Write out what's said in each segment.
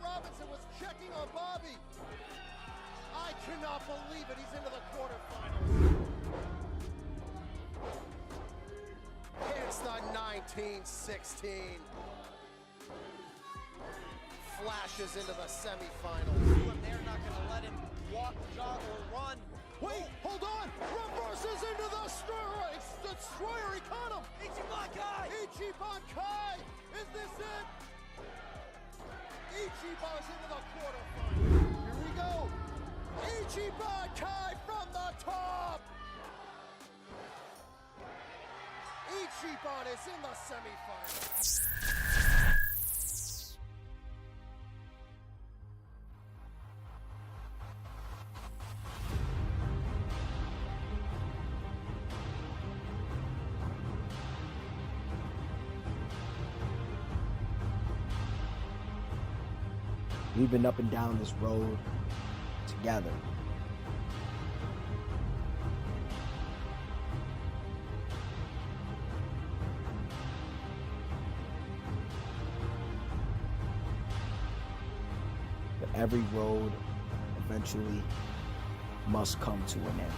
Robinson was checking on Bobby. I cannot believe it. He's into the quarterfinals. It's the 1916. Flashes into the semifinals. They're not going to let him walk, jog, or run. Wait, hold on! Reverses into the destroyer, he caught him! Ichiban Kai! Ichiban Kai! Is this it? Ichiban's into the quarterfinals. Here we go! Ichiban Kai from the top! Ichiban is in the semifinals. We've been up and down this road together. But every road eventually must come to an end.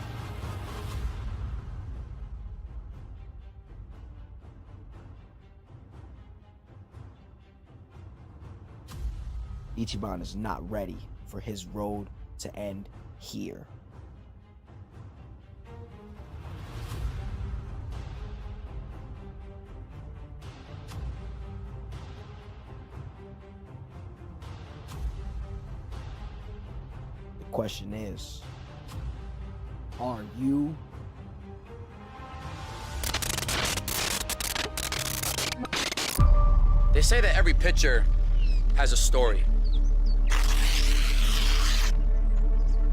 Ichiban is not ready for his road to end here. The question is, are you? They say that every pitcher has a story.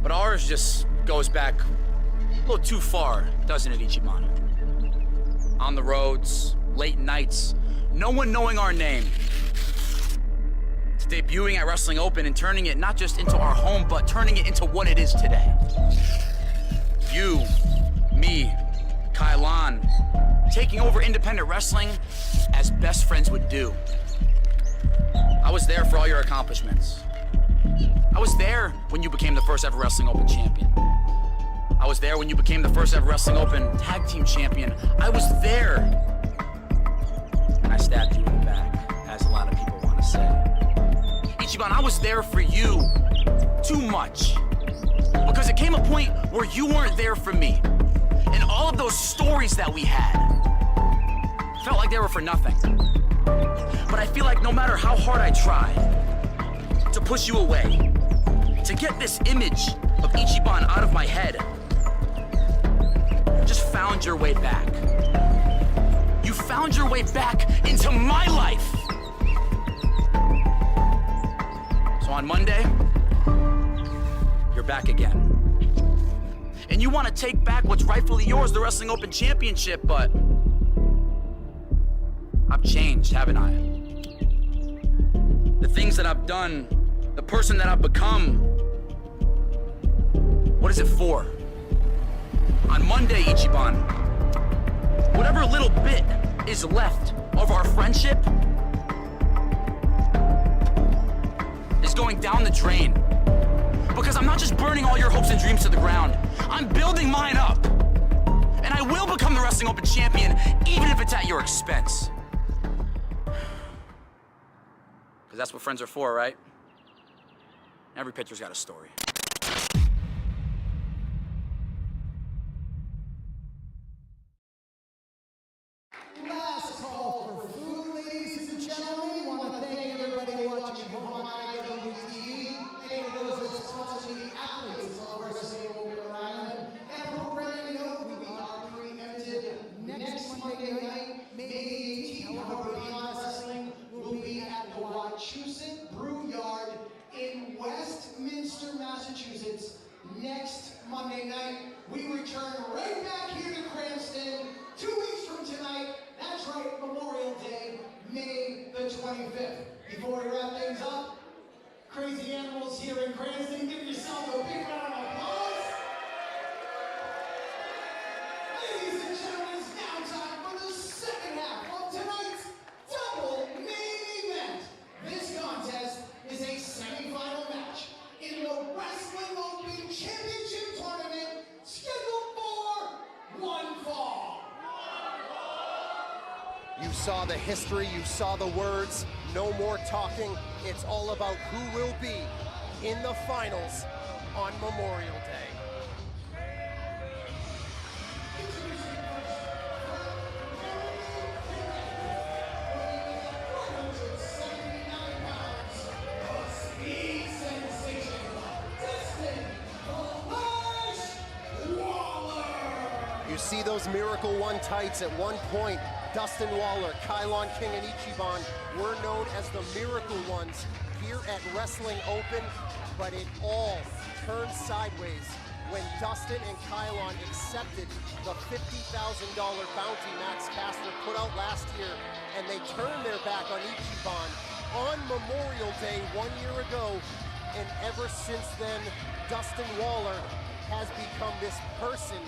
But ours just goes back a little too far, doesn't it, Ichiban? On the roads, late nights, no one knowing our name. To debuting at Wrestling Open and turning it not just into our home, but turning it into what it is today. You, me, Kailan, taking over independent wrestling as best friends would do. I was there for all your accomplishments. I was there when you became the first ever Wrestling Open champion. I was there when you became the first ever Wrestling Open tag team champion. I was there. And I stabbed you in the back, as a lot of people want to say. Ichiban, I was there for you too much. Because it came a point where you weren't there for me. And all of those stories that we had felt like they were for nothing. But I feel like no matter how hard I try to push you away, to get this image of Ichiban out of my head, you just found your way back. You found your way back into my life. So on Monday, you're back again. And you want to take back what's rightfully yours, the Wrestling Open Championship, but I've changed, haven't I? The things that I've done, the person that I've become, what is it for? On Monday, Ichiban, whatever little bit is left of our friendship is going down the drain. Because I'm not just burning all your hopes and dreams to the ground, I'm building mine up. And I will become the Wrestling Open champion, even if it's at your expense. Because that's what friends are for, right? Every pitcher's got a story. Last call for food, ladies and gentlemen. Want to thank everybody watching home on IWTV. Thank those that sponsor the athletes of Wrestling Open Island. And programming note, we are preempted next Monday night, May 18th. However, Beyond Wrestling will be at the Wachusett Brew Yard in Westminster, Massachusetts, next Monday night. We return right back here to Cranston 2 weeks from tonight. That's right, Memorial Day, May the 25th. Before we wrap things up, Crazy Animals here in Cranston. Give yourself a big round of applause. Ladies and gentlemen, it's now time for the second half of tonight's double main event. This contest is a saw the history, you saw the words, no more talking. It's all about who will be in the finals on Memorial Day. Speed sensation, Dustin Waller. You see those Miracle One tights. At one point, Dustin Waller, Kylon King, and Ichiban were known as the Miracle Ones here at Wrestling Open, but it all turned sideways when Dustin and Kylon accepted the $50,000 bounty Max Caster put out last year, and they turned their back on Ichiban on Memorial Day 1 year ago, and ever since then, Dustin Waller has become this person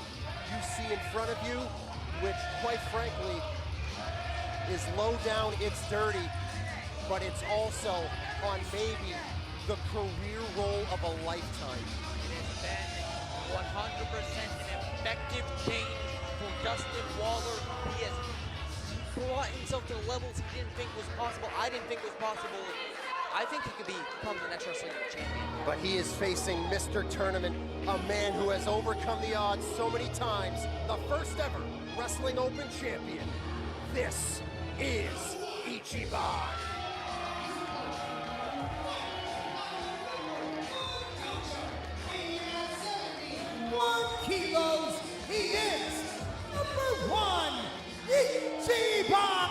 you see in front of you, which quite frankly is low down, it's dirty, but it's also on maybe the career role of a lifetime. It has been 100% an effective change for Dustin Waller. He has brought himself to levels he didn't think was possible. I didn't think was possible. I think he could become the next wrestling champion. But he is facing Mr. Tournament, a man who has overcome the odds so many times, the first ever Wrestling Open champion. This is Ichiban. 1 kilos, he is #1, Ichiban!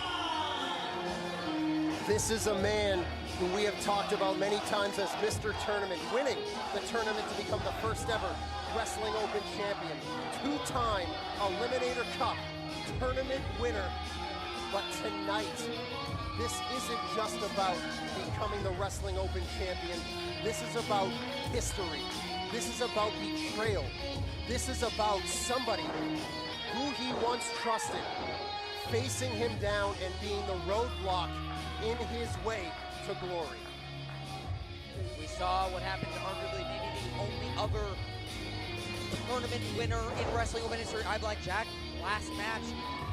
This is a man who we have talked about many times as Mr. Tournament, winning the tournament to become the first ever Wrestling Open champion, two-time Eliminator Cup tournament winner. But tonight, this isn't just about becoming the Wrestling Open champion. This is about history. This is about betrayal. This is about somebody who he once trusted, facing him down and being the roadblock in his way to glory. We saw what happened to arguably maybe the only other tournament winner in Wrestling Open history, I Like Jack, last match.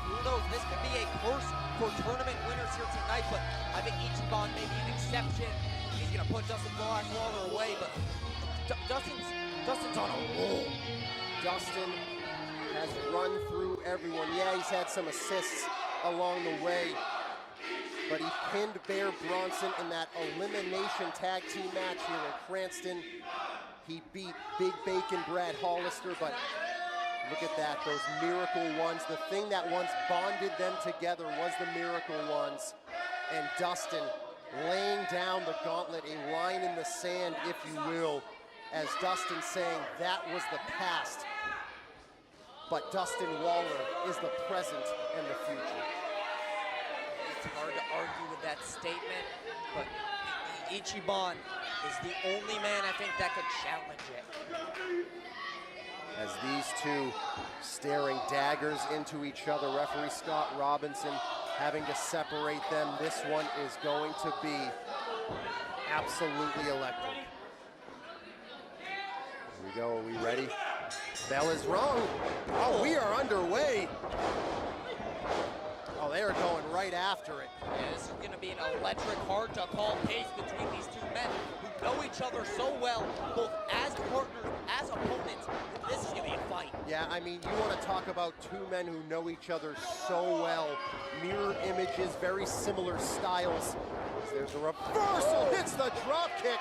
Who knows, this could be a curse for tournament winners here tonight, but I think Ichiban may be an exception. He's gonna put Dustin Waller away, but Dustin's on a roll. Dustin has run through everyone. Yeah, he's had some assists along the way, but he pinned Bear Bronson in that elimination tag team match here in Cranston. He beat Big Bacon Brad Hollister, but look at that, those Miracle Ones. The thing that once bonded them together was the Miracle Ones. And Dustin laying down the gauntlet, a line in the sand, if you will, as Dustin saying that was the past. But Dustin Waller is the present and the future. It's hard to argue with that statement, but Ichiban is the only man I think that could challenge it. As these two staring daggers into each other, referee Scott Robinson having to separate them. This one is going to be absolutely electric. Here we go, are we ready? Bell is rung. Oh, we are underway. Oh, they are going right after it. Yeah, this is gonna be an electric, hard to call pace between these two men who know each other so well, both as partners, as opponents. This is gonna be a fight. Yeah, I mean, you want to talk about two men who know each other so well. Mirror images, very similar styles. There's a reversal, hits the drop kick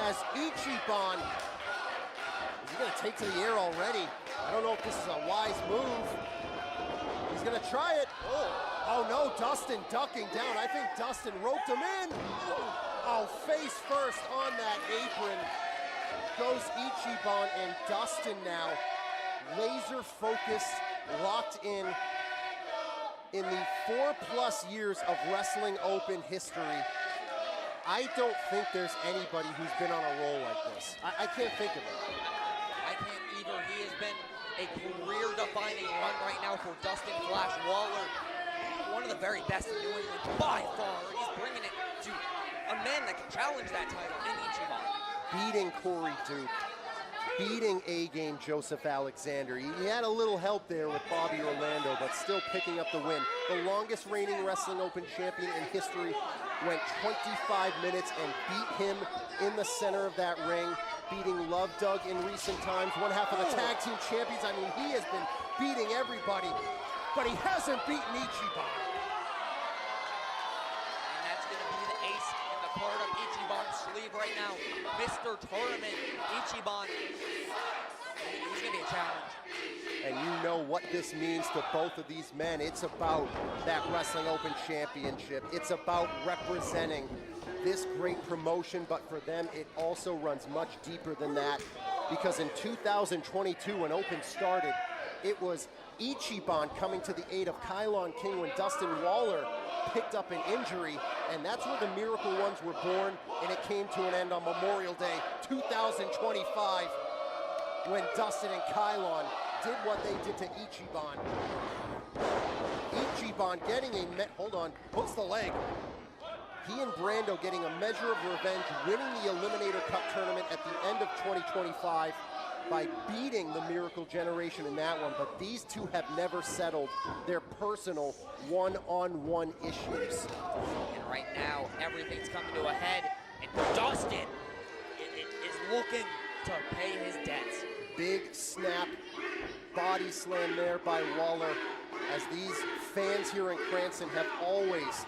as Ichiban. Is he going to take to the air already? I don't know if this is a wise move. He's going to try it. Oh no, Dustin ducking down. I think Dustin roped him in. Oh, face first on that apron goes Ichiban, and Dustin now laser focused, locked in the 4+ years of Wrestling Open history. I don't think there's anybody who's been on a roll like this. I can't think of it. I can't either. He has been a career-defining run right now for Dustin Flash Waller. One of the very best in New England by far. He's bringing it to a man that can challenge that title in Ichiban. Beating Corey Duke, beating A-game Joseph Alexander. He had a little help there with Bobby Orlando, but still picking up the win. The longest reigning Wrestling Open champion in history went 25 minutes and beat him in the center of that ring, beating Love Doug in recent times, one half of the tag team champions. I mean, he has been beating everybody, but he hasn't beaten Ichiban. And that's going to be the ace in the card of Ichiban's sleeve right now. Mr. Tournament, Ichiban. He's going to be a challenge. And you know what this means to both of these men. It's about that Wrestling Open Championship. It's about representing this great promotion, but for them, it also runs much deeper than that. Because in 2022, when Open started, it was Ichiban coming to the aid of Kylon King when Dustin Waller picked up an injury, and that's where the Miracle Ones were born, and it came to an end on Memorial Day 2025 when Dustin and Kylon did what they did to Ichiban. Ichiban getting hold on, hooks the leg. He and Brando getting a measure of revenge, winning the Eliminator Cup tournament at the end of 2025 by beating the Miracle Generation in that one, but these two have never settled their personal one-on-one issues. And right now, everything's coming to a head, and Dustin is looking to pay his debts. Big snap, body slam there by Waller, as these fans here in Cranston have always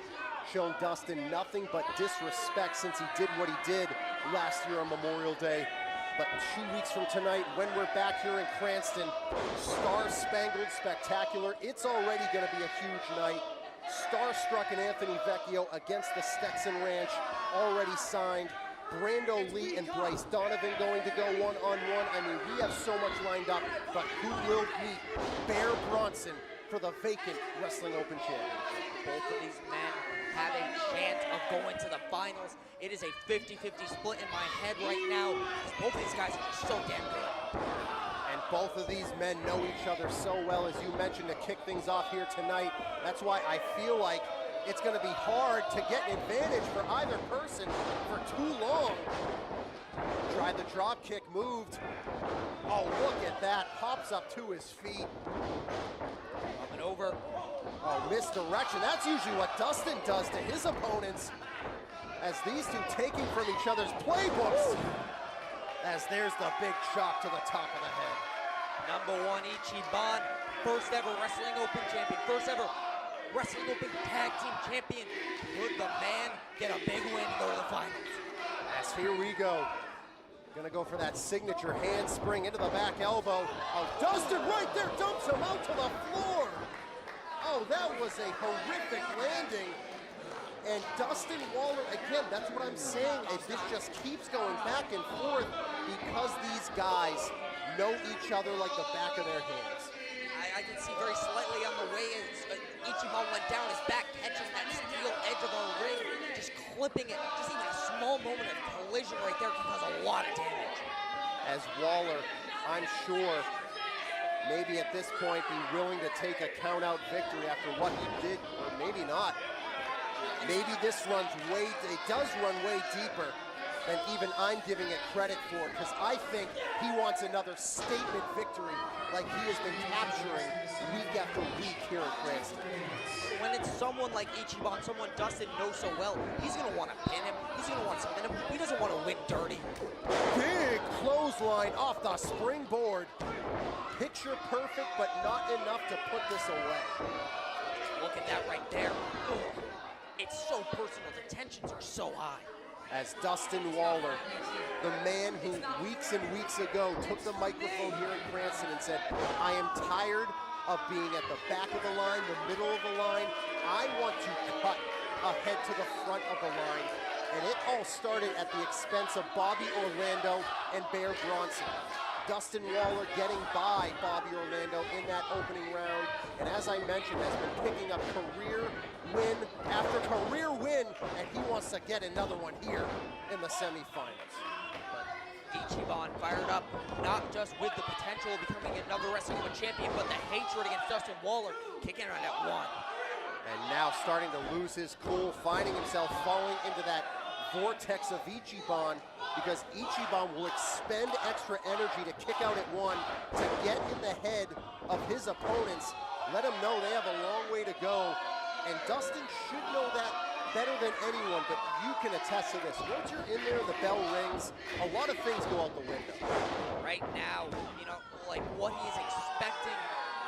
shown Dustin nothing but disrespect since he did what he did last year on Memorial Day. But 2 weeks from tonight, when we're back here in Cranston, Star-Spangled Spectacular, it's already going to be a huge night. Starstruck and Anthony Vecchio against the Stetson Ranch, already signed. Brando Lee and Bryce Donovan going to go one-on-one. I mean, we have so much lined up, but who will meet Bear Bronson for the vacant Wrestling Open Championship? Both of these men have a chance of going to the finals. It is a 50-50 split in my head right now, because both of these guys are just so damn good. And both of these men know each other so well, as you mentioned, to kick things off here tonight. That's why I feel like it's going to be hard to get an advantage for either person for too long. Tried the drop kick, moved. Oh, look at that. Pops up to his feet. Up and over. Oh, misdirection. That's usually what Dustin does to his opponents, as these two taking from each other's playbooks. As there's the big shock to the top of the head. Number one, Ichiban, first ever Wrestling Open champion, first ever Wrestling Open Tag Team champion. Could the man get a big win to go to the finals? As here we go. Gonna go for that signature handspring into the back elbow. Oh, Dustin right there dumps him out to the floor. Oh, that was a horrific landing. And Dustin Waller, again, that's what I'm saying, is this just keeps going back and forth because these guys know each other like the back of their hands. I can see very slightly on the way as Ichiban went down, his back catching that steel edge of our ring, just clipping it. Just even a small moment of collision right there can cause a lot of damage. As Waller, I'm sure, maybe at this point be willing to take a count-out victory after what he did, or maybe not. Maybe this runs it does run way deeper than even I'm giving it credit for, because I think he wants another statement victory like he has been capturing week after week here in Cranston. When it's someone like Ichiban, someone Dustin knows so well, he's going to want to pin him, he's going to want to submit him, he doesn't want to win dirty. Big clothesline off the springboard. Picture perfect, but not enough to put this away. Look at that right there. Ugh. It's so personal, the tensions are so high. As Dustin Waller, the man who weeks and weeks ago took the microphone here in Cranston and said, I am tired of being at the back of the line, the middle of the line. I want to cut ahead to the front of the line. And it all started at the expense of Bobby Orlando and Bear Bronson. Dustin Waller getting by Bobby Orlando in that opening round. And as I mentioned, has been picking up career win after career win, and he wants to get another one here in the semifinals. Ichiban fired up, not just with the potential of becoming another Wrestling Open champion, but the hatred against Dustin Waller, kicking around at one. And now starting to lose his cool, finding himself falling into that vortex of Ichiban, because Ichiban will expend extra energy to kick out at one, to get in the head of his opponents, let them know they have a long way to go. And Dustin should know that better than anyone, but you can attest to this. Once you're in there, the bell rings, a lot of things go out the window. Right now, you know, like what he's expecting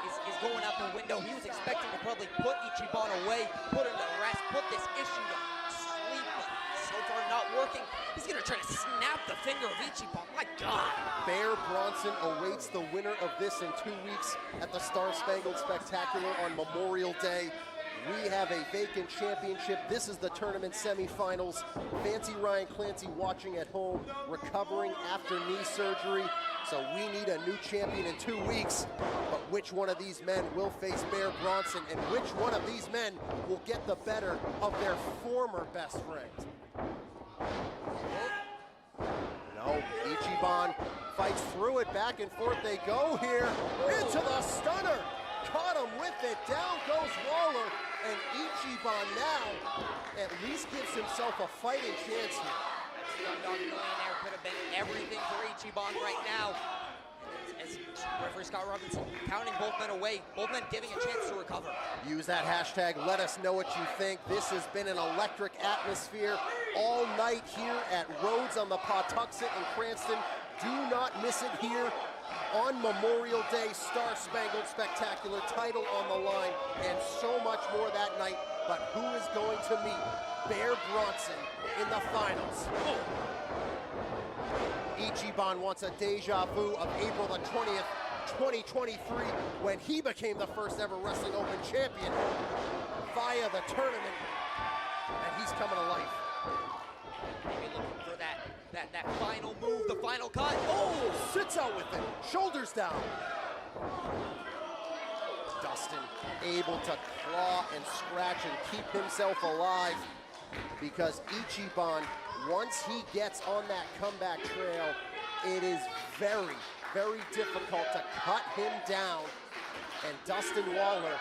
is going out the window. He was expecting to probably put Ichiban away, put him to rest, put this issue to sleep, but so far not working. He's gonna try to snap the finger of Ichiban, my God. Bear Bronson awaits the winner of this in 2 weeks at the Star Spangled Spectacular on Memorial Day. We have a vacant championship. This is the tournament semifinals. Fancy Ryan Clancy watching at home, recovering after knee surgery. So we need a new champion in 2 weeks. But which one of these men will face Bear Bronson, and which one of these men will get the better of their former best friend? No, Ichiban fights through it, back and forth they go here. Into the stunner. Caught him with it, down goes Waller, and Ichiban now at least gives himself a fighting chance here. Slumdog Millionaire could have been everything for Ichiban right now. As referee Scott Robinson counting both men away, both men giving a chance to recover. Use that hashtag, let us know what you think. This has been an electric atmosphere all night here at Rhodes on the Pawtuxet in Cranston. Do not miss it here on Memorial Day, Star Spangled Spectacular, title on the line, and so much more that night. But who is going to meet Bear Bronson in the finals? Ichiban wants a deja vu of April the 20th, 2023, when he became the first ever Wrestling Open champion via the tournament, and he's coming to life. Maybe looking for that final move, the final cut. Oh, sits out with it, shoulders down. Dustin able to claw and scratch and keep himself alive, because Ichiban, once he gets on that comeback trail, it is very, very difficult to cut him down. And Dustin Waller,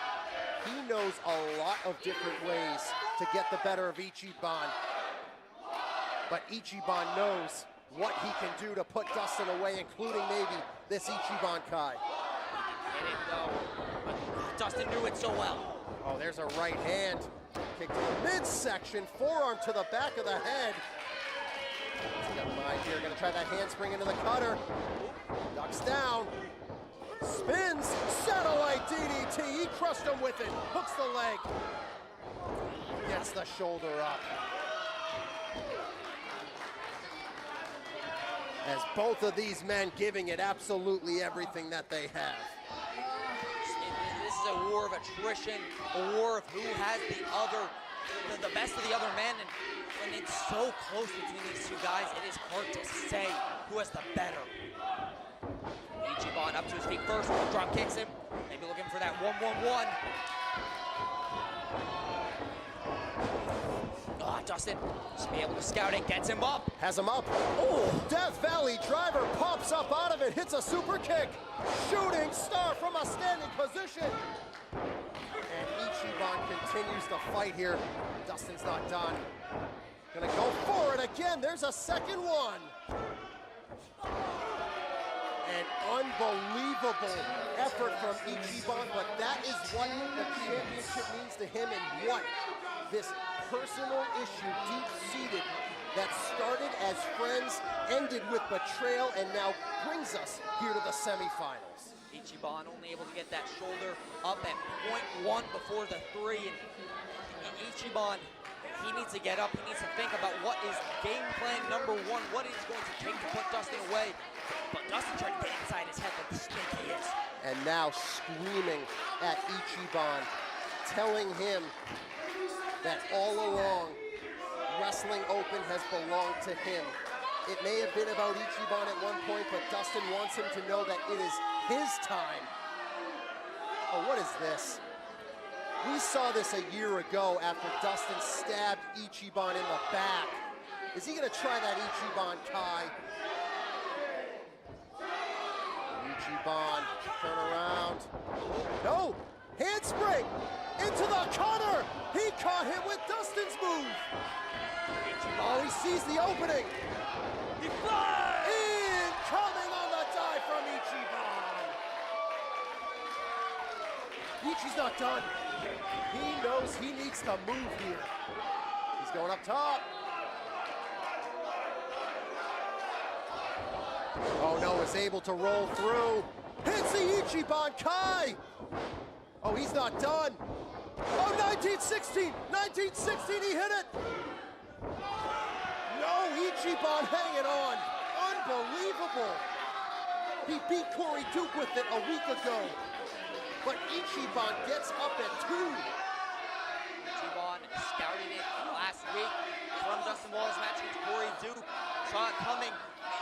he knows a lot of different ways to get the better of Ichiban. But Ichiban knows what he can do to put Dustin away, including maybe this Ichiban Kai. Hit it though, but Dustin knew it so well. Oh, there's a right hand. Kick to the midsection, forearm to the back of the head. He's got mind here, gonna try that handspring into the cutter. Ducks down, spins, satellite DDT, he crushed him with it, hooks the leg. Gets the shoulder up. As both of these men giving it absolutely everything that they have. This is a war of attrition, a war of who has the best of the other men, and when it's so close between these two guys, it is hard to say who has the better. Ichiban up to his feet first, drop kicks him, maybe looking for that 1-1-1. Dustin just be able to scout it, gets him up. Has him up. Oh, Death Valley driver pops up out of it, hits a super kick. Shooting star from a standing position. And Ichiban continues to fight here. Dustin's not done. Gonna go for it again. There's a second one. An unbelievable effort from Ichiban, but that is what the championship means to him, and what this personal issue, deep-seated, that started as friends, ended with betrayal, and now brings us here to the semifinals. Ichiban only able to get that shoulder up at .1 before the 3, and Ichiban, he needs to get up, he needs to think about what is game plan number 1, what it is going to take to put Dustin away. But Dustin trying to get inside his head like the snake he is. And now screaming at Ichiban, telling him that all along, Wrestling Open has belonged to him. It may have been about Ichiban at one point, but Dustin wants him to know that it is his time. Oh, what is this? We saw this a year ago after Dustin stabbed Ichiban in the back. Is he gonna try that Ichiban Kai? Ichiban, turn around. No, Handspring into the cutter. He caught him with Dustin's move. Oh, he sees the opening. He flies! Incoming on the dive from Ichiban. Ichi's not done. He knows he needs to move here. He's going up top. Oh no, is able to roll through. Hits the Ichiban Kai. Oh, he's not done. Oh, 1916, 1916, he hit it. No, Ichiban hanging on. Unbelievable. He beat Corey Duke with it a week ago. But Ichiban gets up at 2. Ichiban scouted it last week from Dustin Wallace's match against Corey Duke. Saw it coming,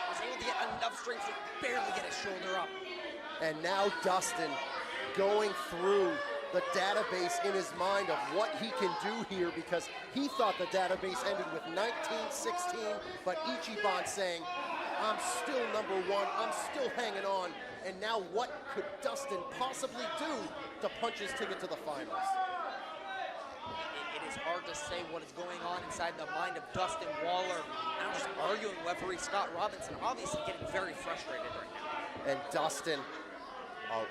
was able to get enough strength to barely get his shoulder up. And now Dustin going through the database in his mind of what he can do here, because he thought the database ended with 1916, but Ichiban saying, I'm still number 1, I'm still hanging on. And now what could Dustin possibly do to punch his ticket to the finals? It is hard to say what is going on inside the mind of Dustin Waller. I'm just arguing with referee Scott Robinson, obviously getting very frustrated right now. And Dustin, oh,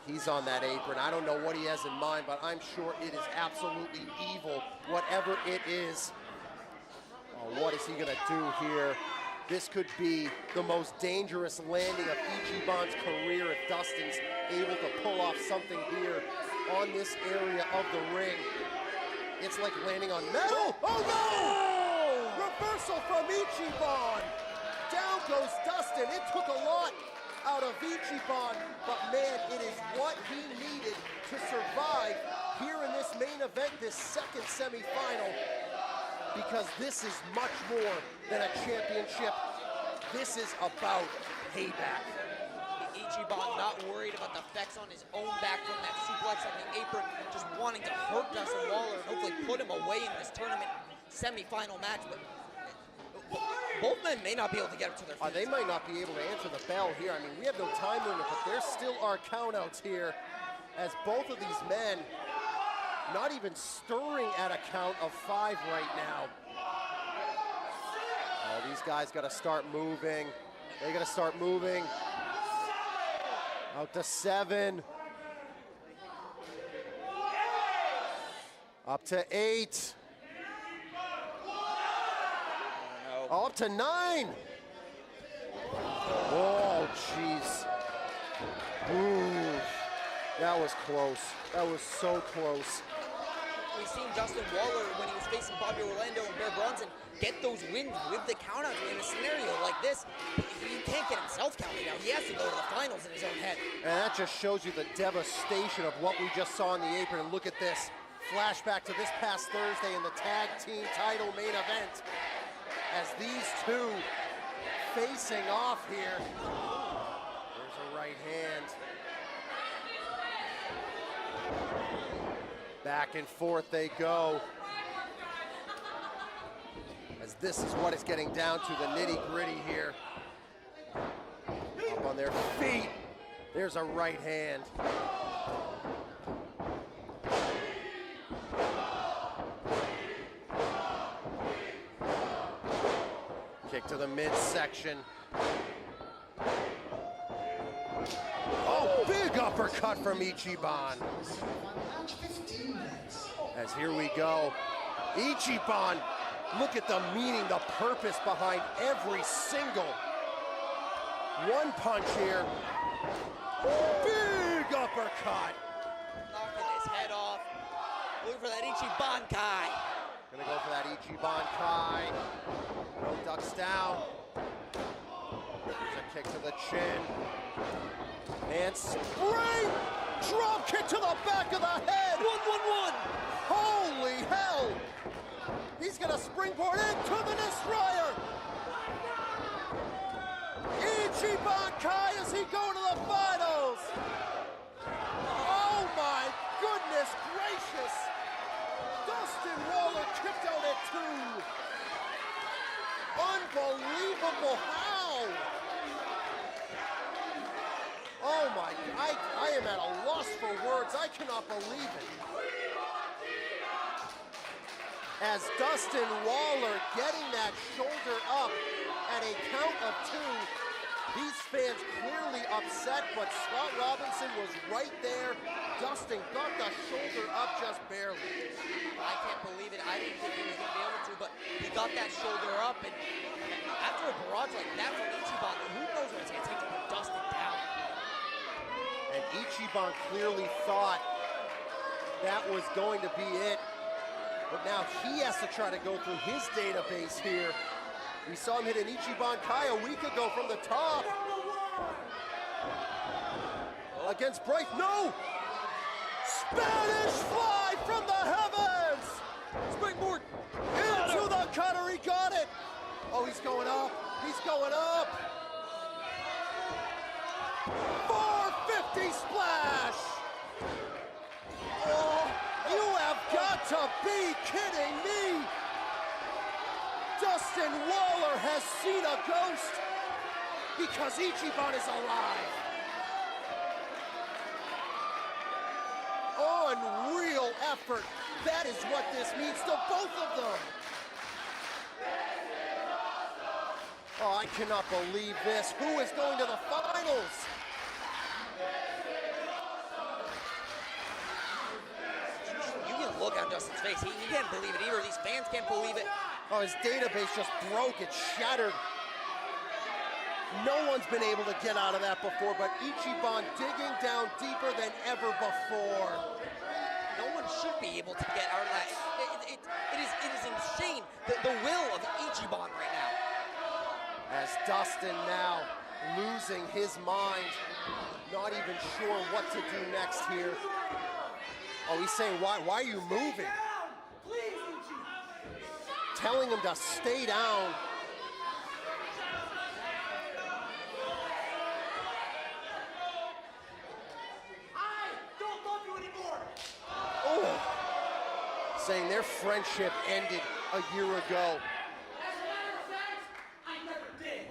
he's on that apron. I don't know what he has in mind, but I'm sure it is absolutely evil, whatever it is. Oh, what is he gonna do here? This could be the most dangerous landing of Ichiban's career if Dustin's able to pull off something here on this area of the ring. It's like landing on metal. Oh no! Reversal from Ichiban. Down goes Dustin. It took a lot out of Ichiban, but man, it is what he needed to survive here in this main event, this second semifinal, because this is much more than a championship. This is about payback. Ichiban not worried about the effects on his own back from that suplex on the apron, just wanting to hurt Dustin Waller and hopefully put him away in this tournament semifinal match. But both men may not be able to get up to their feet. They might not be able to answer the bell here. I mean, we have no time limit, but there still are countouts here, as both of these men not even stirring at a count of 5 right now. Oh, these guys got to start moving. They got to start moving. Out to 7. Up to 8. Oh, up to 9. Oh, jeez. Ooh, that was close. That was so close. We've seen Dustin Waller, when he was facing Bobby Orlando and Bear Bronson, get those wins with the countouts. In a scenario like this, he can't get himself counted out. He has to go to the finals in his own head. And that just shows you the devastation of what we just saw on the apron. And look at this. Flashback to this past Thursday in the tag team title main event, as these two facing off here. There's a right hand. Back and forth they go. As this is what it's getting down to, the nitty-gritty here. Up on their feet. There's a right hand. Kick to the midsection. Oh, big uppercut from Ichiban. As here we go. Ichiban, look at the meaning, the purpose behind every single one punch here. Big uppercut. Knocking his head off. Looking for that Ichiban Kai. Gonna go for that Ichiban Kai. No, ducks down. There's a kick to the chin. And spring! Drop kick to the back of the head! 1-1-1! Holy hell! He's gonna springboard into the destroyer! Ichiban Kai, as he go to the finals! Oh my goodness gracious! Dustin Waller kicked out at 2. Unbelievable, how? Oh my, I am at a loss for words. backwards. I cannot believe it. As Dustin Waller getting that shoulder up at a count of 2. These fans clearly upset, but Scott Robinson was right there. Dustin got the shoulder up just barely. I can't believe it. I didn't think he was going to be able to, but he got that shoulder up. And after a barrage like that from Ichiban, who knows what it's going to take to put Dustin down. And Ichiban clearly thought that was going to be it. But now he has to try to go through his database here. We saw him hit an Ichiban Kai a week ago from the top. Against Bryce, no! Spanish fly from the heavens! Springboard into the cutter, he got it! Oh, he's going up, he's going up! 450 splash! Oh, you have got to be kidding me! Dustin Waller has seen a ghost because Ichiban is alive. Unreal effort. That is what this means to both of them. Oh, I cannot believe this. Who is going to the finals? You can look at Dustin's face. He can't believe it either. These fans can't believe it. Oh, his database just broke. It shattered. No one's been able to get out of that before, but Ichiban digging down deeper than ever before. No one should be able to get out of that. It is insane, the will of Ichiban right now. As Dustin now losing his mind, not even sure what to do next here. Oh, he's saying, why are you moving? Telling him to stay down. I don't love you anymore. Oh, saying their friendship ended a year ago. As a matter of fact, I never did.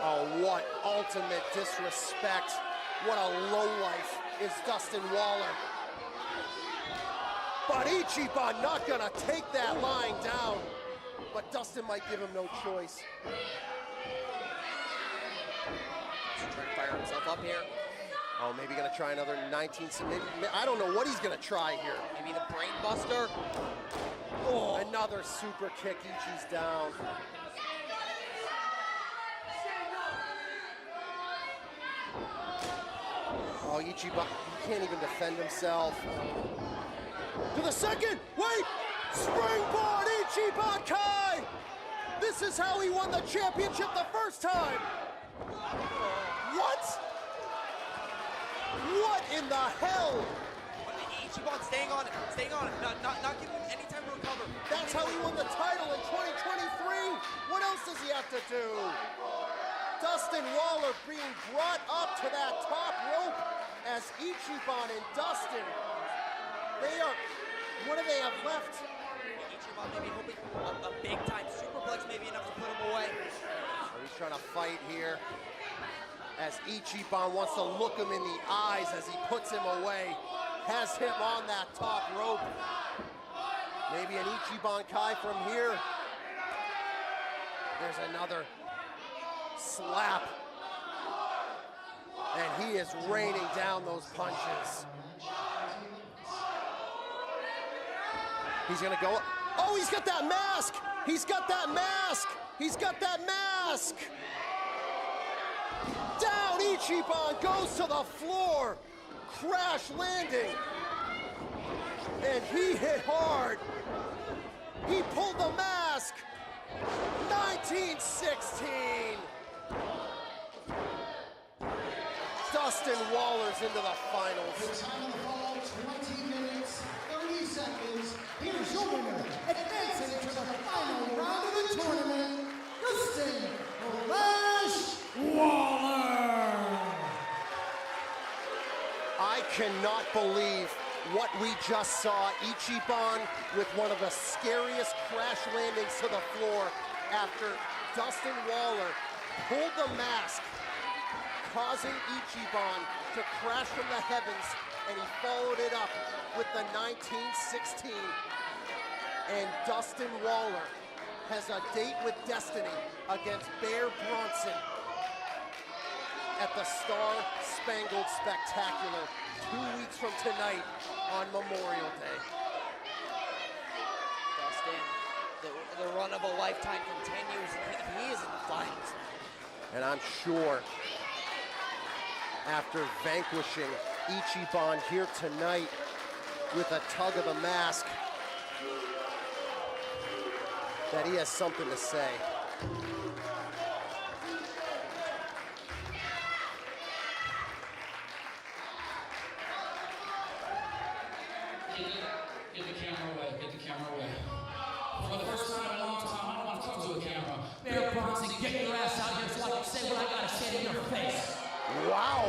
Oh, what ultimate disrespect. What a lowlife is Dustin Waller. But Ichiban not gonna take that lying down. But Dustin might give him no choice. He's trying to fire himself up here. Oh, maybe gonna try another 19, maybe, I don't know what he's gonna try here. Maybe the brain buster. Oh, another super kick, Ichi's down. Oh, Ichiban, he can't even defend himself. To the second, wait! Springboard Ichiban Kai! This is how he won the championship the first time! What? What in the hell? Ichiban staying on it, not giving him any time to recover. That's how he won the title in 2023! What else does he have to do? Dustin Waller being brought up to that top rope as Ichiban and Dustin, what do they have left? Ichiban maybe hoping a big time superplex maybe enough to put him away. Oh, he's trying to fight here as Ichiban wants to look him in the eyes as he puts him away. Has him on that top rope. Maybe an Ichiban Kai from here. There's another slap. And he is raining down those punches. He's gonna go, oh, he's got that mask! He's got that mask! He's got that mask! Down Ichiban goes to the floor. Crash landing. And he hit hard. He pulled the mask. 1916. Dustin Waller's into the finals. The time of the fall, 20 minutes, 30 seconds. Here's your winner, advancing to the final round of the tournament, Dustin Flash Waller. I cannot believe what we just saw. Ichiban with one of the scariest crash landings to the floor after Dustin Waller pulled the mask, causing Ichiban to crash from the heavens, and he followed it up with the 1916. And Dustin Waller has a date with destiny against Bear Bronson at the Star Spangled Spectacular 2 weeks from tonight on Memorial Day. Dustin, the run of a lifetime continues, and he is in the finals now. And I'm sure after vanquishing Ichiban here tonight with a tug of the mask, that he has something to say. Get the camera away, get the camera away. For the first time in a long time, I don't want to talk to a camera. Bear Bronson, get your ass out here so I can say what I gotta say to your face. Wow.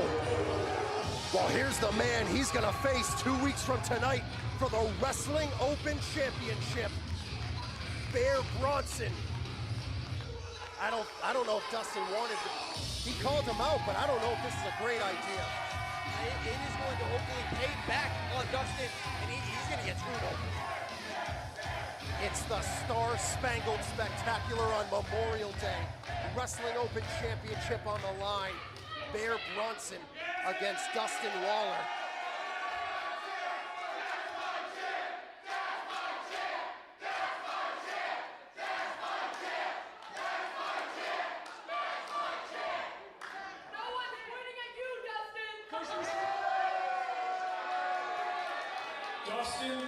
Well, here's the man he's gonna face 2 weeks from tonight for the Wrestling Open Championship. Bear Bronson. I don't know if Dustin wanted to. He called him out, but I don't know if this is a great idea. It is going to hopefully pay back on Dustin, and he's going to get screwed over. It's the Star Spangled Spectacular on Memorial Day. Wrestling Open Championship on the line. Bear Bronson against Dustin Waller. Dustin,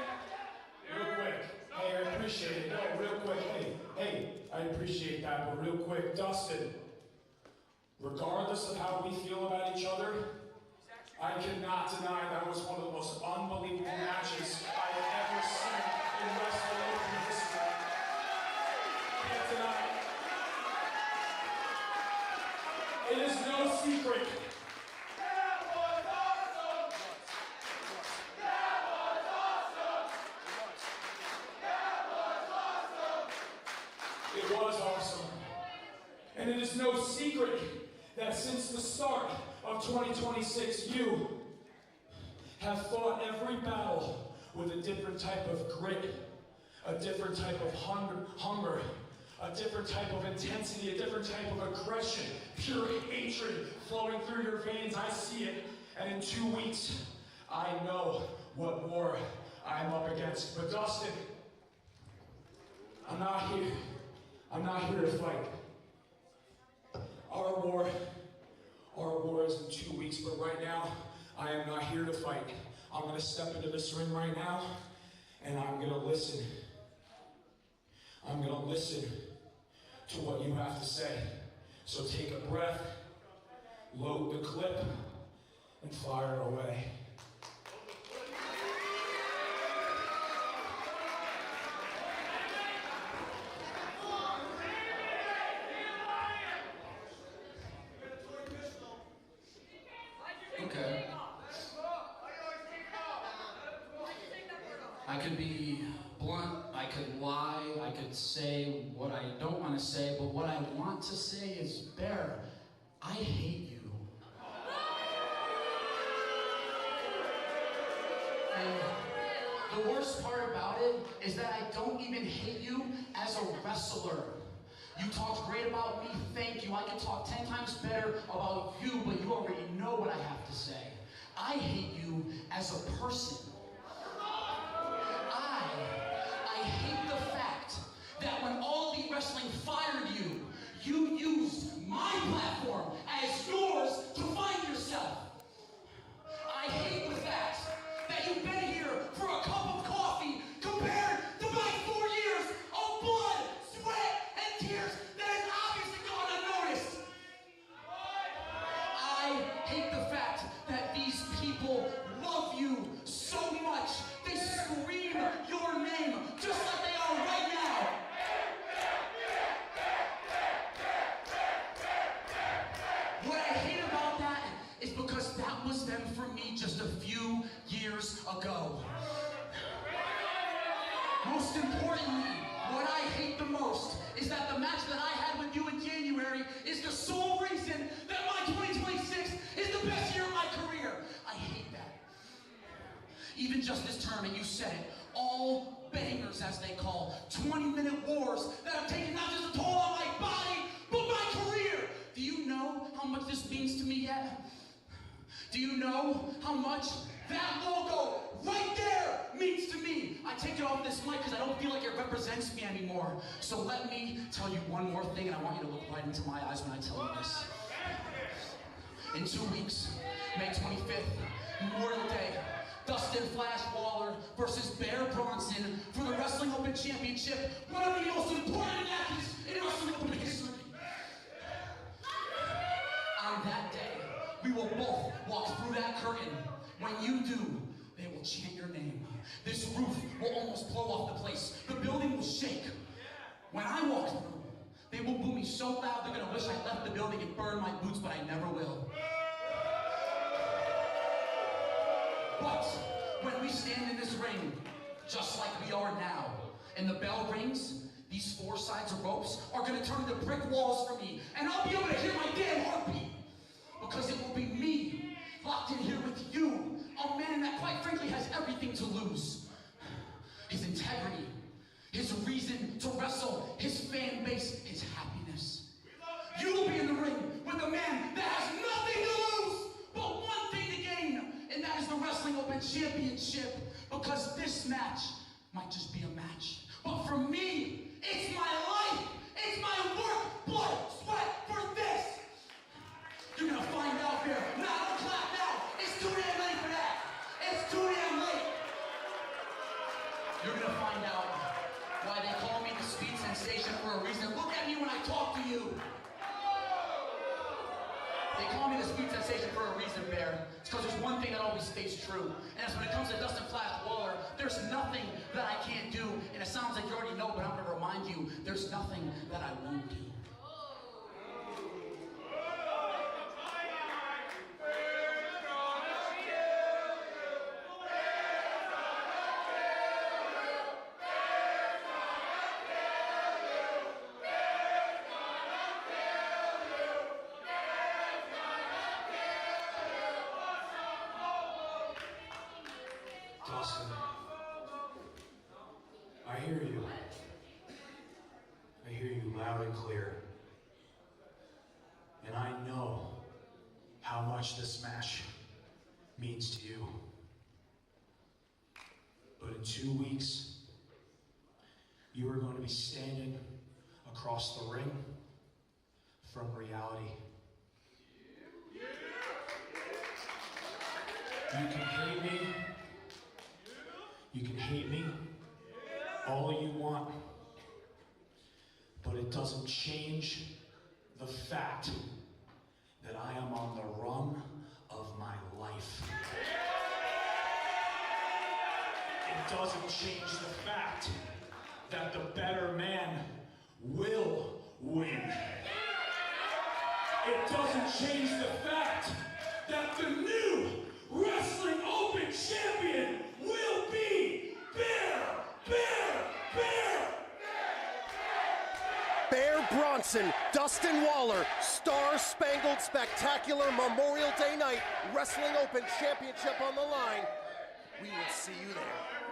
real quick. Hey, I appreciate it. No, real quick. Hey, I appreciate that, but real quick, Dustin, regardless of how we feel about each other, I cannot deny that was one of the most unbelievable matches I have ever seen in wrestling open history. Can't deny it. It is no secret. It was awesome. And it is no secret that since the start of 2026, you have fought every battle with a different type of grit, a different type of hunger, a different type of intensity, a different type of aggression, pure hatred flowing through your veins. I see it. And in 2 weeks, I know what war I'm up against. But Dustin, I'm not here to fight. Our war is in 2 weeks, but right now, I am not here to fight. I'm gonna step into this ring right now, and I'm gonna listen. I'm gonna listen to what you have to say. So take a breath, load the clip, and fire it away. Okay. I could be blunt, I could lie, I could say what I don't want to say, but what I want to say is, Bear, I hate you. And the worst part about it is that I don't even hate you as a wrestler. You talked great about me, thank you. I can talk 10 times better about you, but you already know what I have to say. I hate you as a person. I hate the fact that when All Elite Wrestling fired you, you used my platform as yours to find yourself. I hate the fact that you've been here for a cup of coffee compared to my 4 years of blood, sweat, and tears that has obviously gone unnoticed. I hate the fact that these people love you so much. They scream your name just like they are right now. What I hate about that is because that was them for me just a few years ago. Most importantly, what I hate the most is that the match that I had with you in January is the sole reason that my 2026 tournament, you said it. All bangers, as they call. 20-minute wars that have taken not just a toll on my body, but my career. Do you know how much this means to me yet? Do you know how much that logo right there means to me? I take it off this mic because I don't feel like it represents me anymore. So let me tell you one more thing, and I want you to look right into my eyes when I tell you this. In 2 weeks, May 25th, Memorial Day, Dustin Flash Waller versus Bear Bronson for the Wrestling Open Championship, one of the most important matches in Wrestling Open history. On that day, we will both walk through that curtain. When you do, they will chant your name. This roof will almost blow off the place. The building will shake. When I walk through, they will boo me so loud they're gonna wish I left the building and burned my boots, but I never will. But when we stand in this ring, just like we are now, and the bell rings, these 4 sides of ropes are gonna turn into brick walls for me, and I'll be able to hear my damn heartbeat. Because it will be me, locked in here with you, a man that quite frankly has everything to lose. His integrity, his reason to wrestle, his fan base, his happiness. You will be in the ring with a man that has nothing to lose, but one thing to gain, and that is the Wrestling Open Championship. Because this match might just be a match, but for me, it's my life, it's my work, blood, sweat for this. You're gonna find out here. Nah, don't clap now. It's too damn late for that. It's too damn late. You're gonna find out why they call me the Speed Sensation for a reason. Look at me when I talk to you. They call me the Speed Sensation for a reason, Bear. It's because there's one thing that always stays true. And that's when it comes to Dustin Flash Waller, there's nothing that I can't do. And it sounds like you already know, but I'm gonna remind you, there's nothing that I won't do. Dustin, I hear you. I hear you loud and clear. And I know how much this match means to you. But in 2 weeks, you are going to be standing across the ring from reality. You can hate me. You can hate me all you want, but it doesn't change the fact that I am on the run of my life. It doesn't change the fact that the better man will win. It doesn't change the fact that the new Wrestling Open Champion will be Bear Bronson, Dustin Waller, Star-Spangled Spectacular Memorial Day night, Wrestling Open Championship on the line. We will see you there.